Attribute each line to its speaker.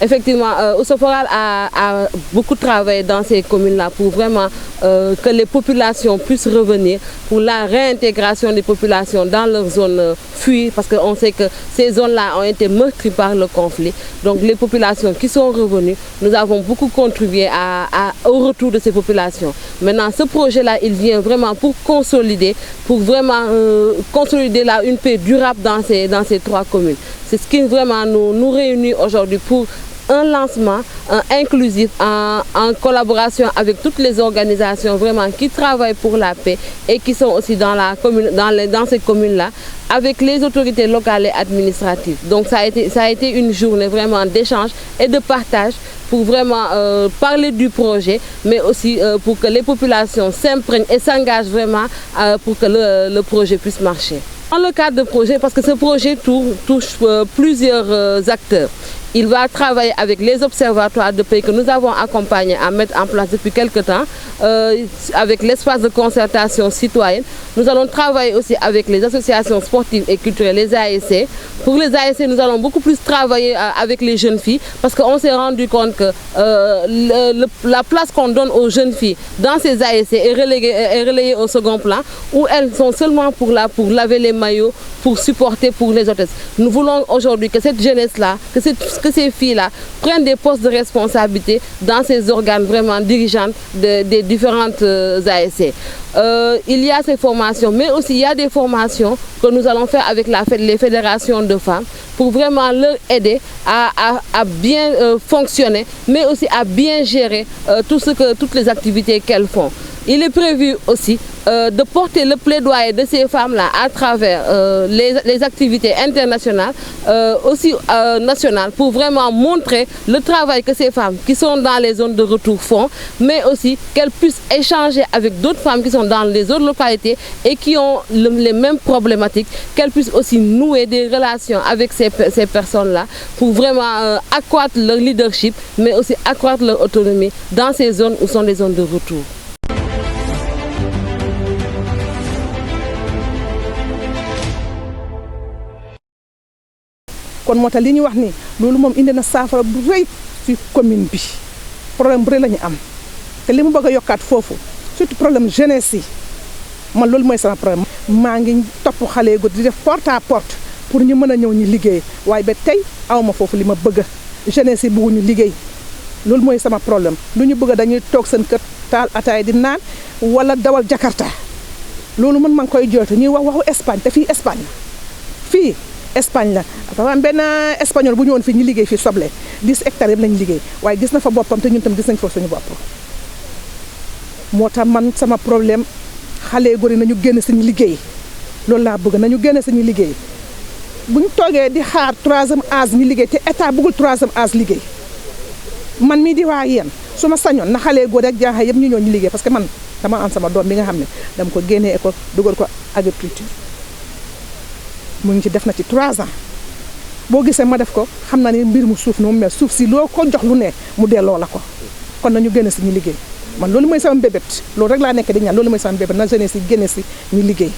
Speaker 1: Effectivement, Ousoforal a beaucoup travaillé dans ces communes-là pour vraiment que les populations puissent revenir, pour la réintégration des populations dans leurs zones fuies, parce qu'on sait que ces zones-là ont été meurtries par le conflit. Donc les populations qui sont revenues, nous avons beaucoup contribué au retour de ces populations. Maintenant, ce projet-là, il vient vraiment pour consolider, une paix durable dans ces 3 communes. C'est ce qui vraiment nous réunit aujourd'hui pour un lancement inclusif en collaboration avec toutes les organisations vraiment qui travaillent pour la paix et qui sont aussi dans ces communes-là avec les autorités locales et administratives. Donc ça a été une journée vraiment d'échange et de partage pour vraiment parler du projet, mais aussi pour que les populations s'imprègnent et s'engagent vraiment pour que le projet puisse marcher. Dans le cadre de projet, parce que ce projet touche plusieurs acteurs. Il va travailler avec les observatoires de paix que nous avons accompagnés à mettre en place depuis quelques temps, avec l'espace de concertation citoyenne. Nous allons travailler aussi avec les associations sportives et culturelles, les ASC. Pour les ASC, nous allons beaucoup plus travailler avec les jeunes filles parce qu'on s'est rendu compte que la place qu'on donne aux jeunes filles dans ces ASC est relayée au second plan, où elles sont seulement pour laver les maillots, pour supporter pour les hôtesses. Nous voulons aujourd'hui que cette jeunesse-là, que ces filles-là prennent des postes de responsabilité dans ces organes vraiment dirigeants des différentes ASC. Il y a ces formations, mais aussi il y a des formations que nous allons faire avec les fédérations de femmes pour vraiment leur aider à bien fonctionner, mais aussi à bien gérer toutes les activités qu'elles font. Il est prévu aussi de porter le plaidoyer de ces femmes-là à travers les activités internationales, aussi nationales, pour vraiment montrer le travail que ces femmes qui sont dans les zones de retour font, mais aussi qu'elles puissent échanger avec d'autres femmes qui sont dans les autres localités et qui ont les mêmes problématiques, qu'elles puissent aussi nouer des relations avec ces personnes-là pour vraiment accroître leur leadership, mais aussi accroître leur autonomie dans ces zones où sont des zones de retour.
Speaker 2: kon moo tax li ñu wax ni loolu moom indi na saafara bu rëy ci commune bi problème bu rëy la ñu am te li mu bëgg a yokkaat foofu surtout problème jeunesse yi man loolu mooy sama problème. maa ngi topp xale gu di def porte à porte pour ñu mën a ñëw ñu liggéey waaye ba tey awma foofu li ma bëgg jeunesse yi bëgguñu liggéey loolu mooy sama problème lu ñu bëgg dañuy toog seen kër taal ataay di naan wala dawal Jakarta loolu man maa ngi koy jooytu ñuy waxu Espagne te fii Espagne la dafa am benn espagnol bu ñëwoon fii ñu liggéey fii soble 10 hectares yëpp lañu liggéey waaye gis na fa boppam te ñun tam gis nañ fa suñu bopp moo tax man sama problème xale góor yi nañu génn suñu liggéey loolu laa bëgg nañu génn suñu liggéey bu ñu toogee di xaar 3e âge ñu liggéey te état bëggul 3e âge liggéey man mii di waa yéen su ma sañoon na xale góor ak jaaxal yëpp ñu ñëw ñu liggéey parce que man dama am sama doom bi nga xam ne dama ko génnee école dugal ko agriculture mu ngi ci def na ci 3 ans boo gisee ma def ko xam naa ni mbir mu suuf noonu mel suuf si loo ko jox lu ne mu delloo la ko kon nañu génn si ñu liggéey man loolu mooy sama mbébét loolu rek laa nekk di ñaan loolu mooy sama mbébét na jeunesse si génne si ñu liggéey